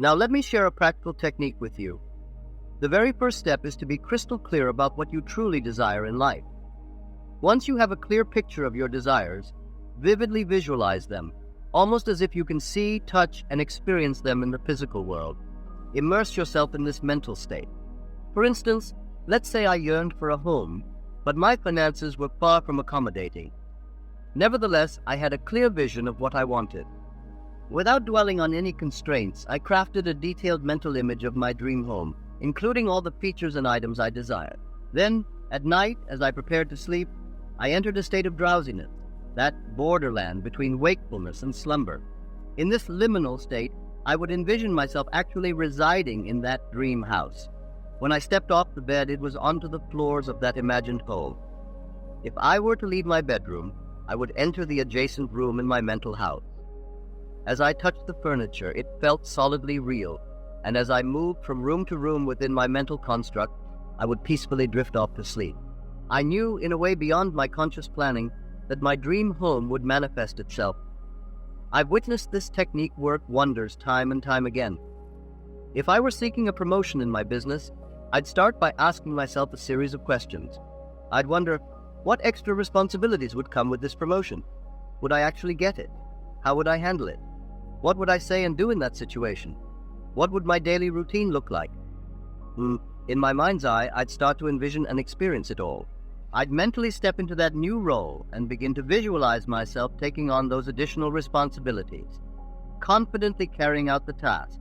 Now let me share a practical technique with you. The very first step is to be crystal clear about what you truly desire in life. Once you have a clear picture of your desires, vividly visualize them, almost as if you can see, touch, and experience them in the physical world. Immerse yourself in this mental state. For instance, let's say I yearned for a home, but my finances were far from accommodating. Nevertheless, I had a clear vision of what I wanted. Without dwelling on any constraints, I crafted a detailed mental image of my dream home, including all the features and items I desired. Then, at night, as I prepared to sleep, I entered a state of drowsiness, that borderland between wakefulness and slumber. In this liminal state, I would envision myself actually residing in that dream house. When I stepped off the bed, it was onto the floors of that imagined home. If I were to leave my bedroom, I would enter the adjacent room in my mental house. As I touched the furniture, it felt solidly real, and as I moved from room to room within my mental construct, I would peacefully drift off to sleep. I knew, in a way beyond my conscious planning, that my dream home would manifest itself. I've witnessed this technique work wonders time and time again. If I were seeking a promotion in my business, I'd start by asking myself a series of questions. I'd wonder, what extra responsibilities would come with this promotion? Would I actually get it? How would I handle it? What would I say and do in that situation? What would my daily routine look like? In my mind's eye, I'd start to envision and experience it all. I'd mentally step into that new role and begin to visualize myself taking on those additional responsibilities, confidently carrying out the tasks,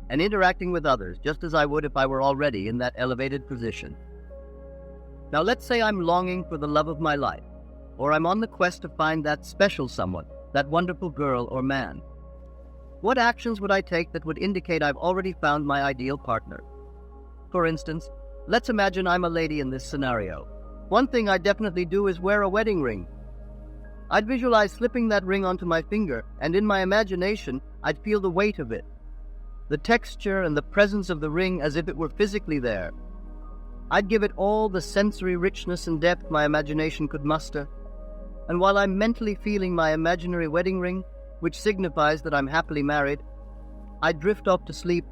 and interacting with others just as I would if I were already in that elevated position. Now let's say I'm longing for the love of my life, or I'm on the quest to find that special someone, that wonderful girl or man. What actions would I take that would indicate I've already found my ideal partner? For instance, let's imagine I'm a lady in this scenario. One thing I'd definitely do is wear a wedding ring. I'd visualize slipping that ring onto my finger, and in my imagination, I'd feel the weight of it, the texture and the presence of the ring as if it were physically there. I'd give it all the sensory richness and depth my imagination could muster. And while I'm mentally feeling my imaginary wedding ring, which signifies that I'm happily married, I'd drift off to sleep,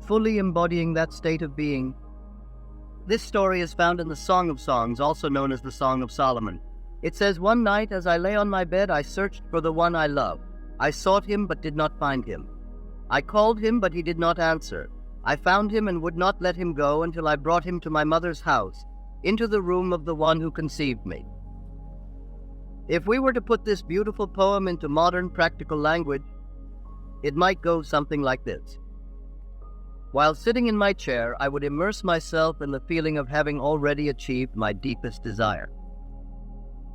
fully embodying that state of being. This story is found in the Song of Songs, also known as the Song of Solomon. It says, "One night as I lay on my bed, I searched for the one I love. I sought him but did not find him. I called him but he did not answer. I found him and would not let him go until I brought him to my mother's house, into the room of the one who conceived me." If we were to put this beautiful poem into modern practical language, it might go something like this. While sitting in my chair, I would immerse myself in the feeling of having already achieved my deepest desire.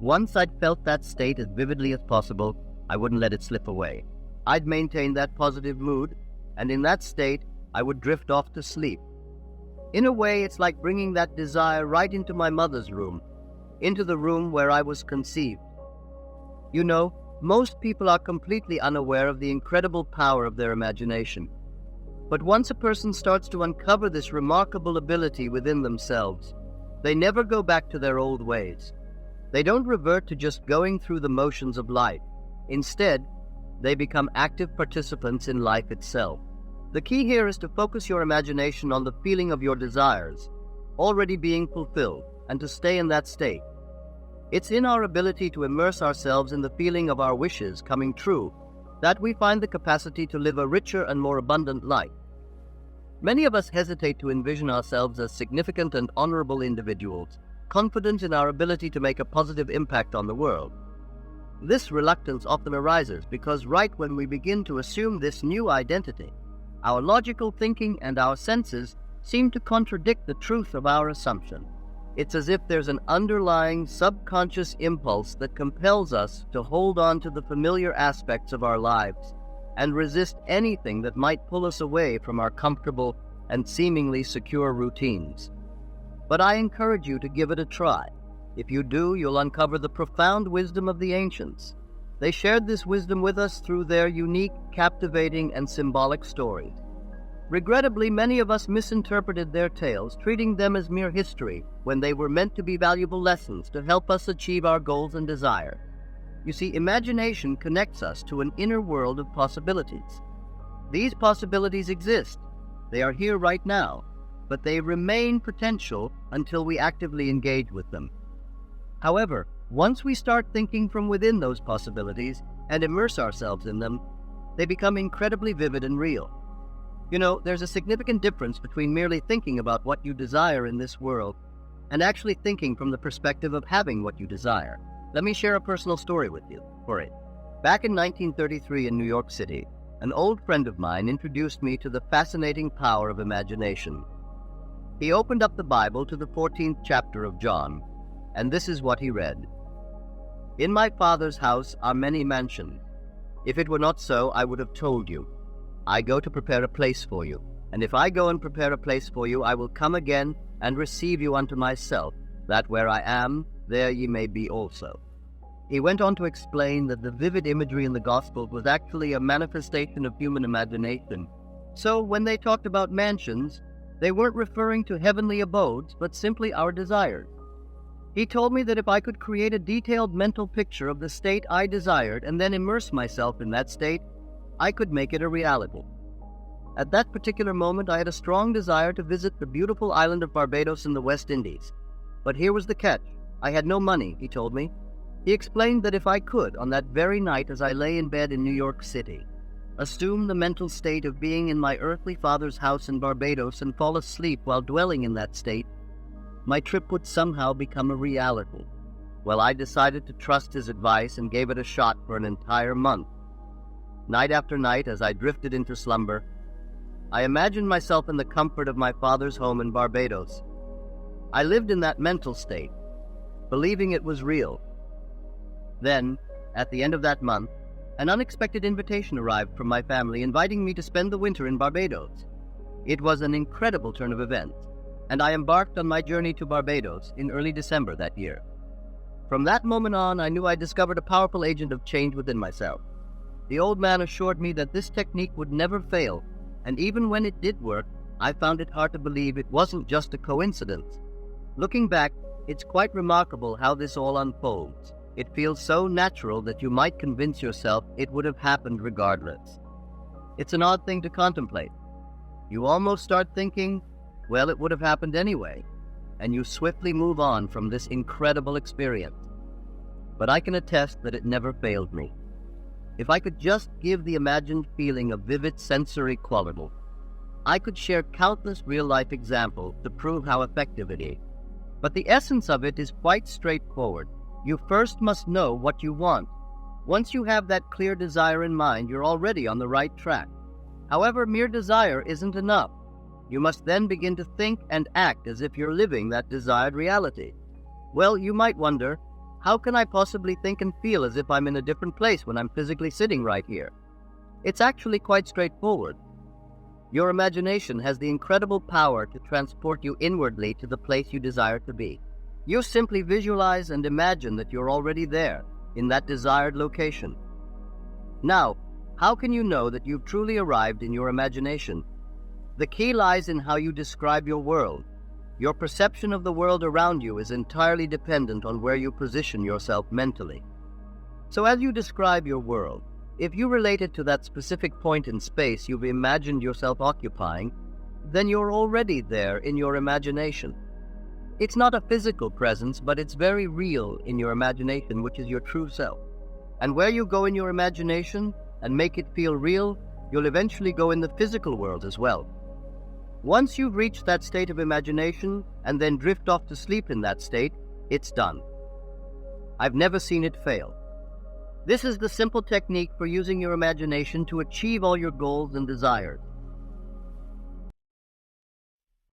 Once I'd felt that state as vividly as possible, I wouldn't let it slip away. I'd maintain that positive mood, and in that state, I would drift off to sleep. In a way, it's like bringing that desire right into my mother's room, into the room where I was conceived. You know, most people are completely unaware of the incredible power of their imagination. But once a person starts to uncover this remarkable ability within themselves, they never go back to their old ways. They don't revert to just going through the motions of life. Instead, they become active participants in life itself. The key here is to focus your imagination on the feeling of your desires, already being fulfilled, and to stay in that state. It's in our ability to immerse ourselves in the feeling of our wishes coming true that we find the capacity to live a richer and more abundant life. Many of us hesitate to envision ourselves as significant and honorable individuals, confident in our ability to make a positive impact on the world. This reluctance often arises because right when we begin to assume this new identity, our logical thinking and our senses seem to contradict the truth of our assumption. It's as if there's an underlying subconscious impulse that compels us to hold on to the familiar aspects of our lives and resist anything that might pull us away from our comfortable and seemingly secure routines. But I encourage you to give it a try. If you do, you'll uncover the profound wisdom of the ancients. They shared this wisdom with us through their unique, captivating, and symbolic stories. Regrettably, many of us misinterpreted their tales, treating them as mere history when they were meant to be valuable lessons to help us achieve our goals and desire. You see, imagination connects us to an inner world of possibilities. These possibilities exist. They are here right now, but they remain potential until we actively engage with them. However, once we start thinking from within those possibilities and immerse ourselves in them, they become incredibly vivid and real. You know, there's a significant difference between merely thinking about what you desire in this world and actually thinking from the perspective of having what you desire. Let me share a personal story with you for it. Back in 1933 in New York City, an old friend of mine introduced me to the fascinating power of imagination. He opened up the Bible to the 14th chapter of John, and this is what he read. "In my Father's house are many mansions. If it were not so, I would have told you. I go to prepare a place for you. And if I go and prepare a place for you, I will come again and receive you unto myself, that where I am, there ye may be also." He went on to explain that the vivid imagery in the Gospels was actually a manifestation of human imagination. So when they talked about mansions, they weren't referring to heavenly abodes, but simply our desires. He told me that if I could create a detailed mental picture of the state I desired and then immerse myself in that state, I could make it a reality. At that particular moment, I had a strong desire to visit the beautiful island of Barbados in the West Indies. But here was the catch. I had no money, he told me. He explained that if I could, on that very night as I lay in bed in New York City, assume the mental state of being in my earthly father's house in Barbados and fall asleep while dwelling in that state, my trip would somehow become a reality. Well, I decided to trust his advice and gave it a shot for an entire month. Night after night, as I drifted into slumber, I imagined myself in the comfort of my father's home in Barbados. I lived in that mental state, believing it was real. Then, at the end of that month, an unexpected invitation arrived from my family inviting me to spend the winter in Barbados. It was an incredible turn of events, and I embarked on my journey to Barbados in early December that year. From that moment on, I knew I discovered a powerful agent of change within myself. The old man assured me that this technique would never fail, and even when it did work, I found it hard to believe it wasn't just a coincidence. Looking back, it's quite remarkable how this all unfolds. It feels so natural that you might convince yourself it would have happened regardless. It's an odd thing to contemplate. You almost start thinking, well, it would have happened anyway, and you swiftly move on from this incredible experience. But I can attest that it never failed me. If I could just give the imagined feeling a vivid sensory quality, I could share countless real-life examples to prove how effective it is. But the essence of it is quite straightforward. You first must know what you want. Once you have that clear desire in mind, you're already on the right track. However, mere desire isn't enough. You must then begin to think and act as if you're living that desired reality. Well, you might wonder, how can I possibly think and feel as if I'm in a different place when I'm physically sitting right here? It's actually quite straightforward. Your imagination has the incredible power to transport you inwardly to the place you desire to be. You simply visualize and imagine that you're already there, in that desired location. Now, how can you know that you've truly arrived in your imagination? The key lies in how you describe your world. Your perception of the world around you is entirely dependent on where you position yourself mentally. So as you describe your world, if you relate it to that specific point in space you've imagined yourself occupying, then you're already there in your imagination. It's not a physical presence, but it's very real in your imagination, which is your true self. And where you go in your imagination and make it feel real, you'll eventually go in the physical world as well. Once you've reached that state of imagination and then drift off to sleep in that state, it's done. I've never seen it fail. This is the simple technique for using your imagination to achieve all your goals and desires.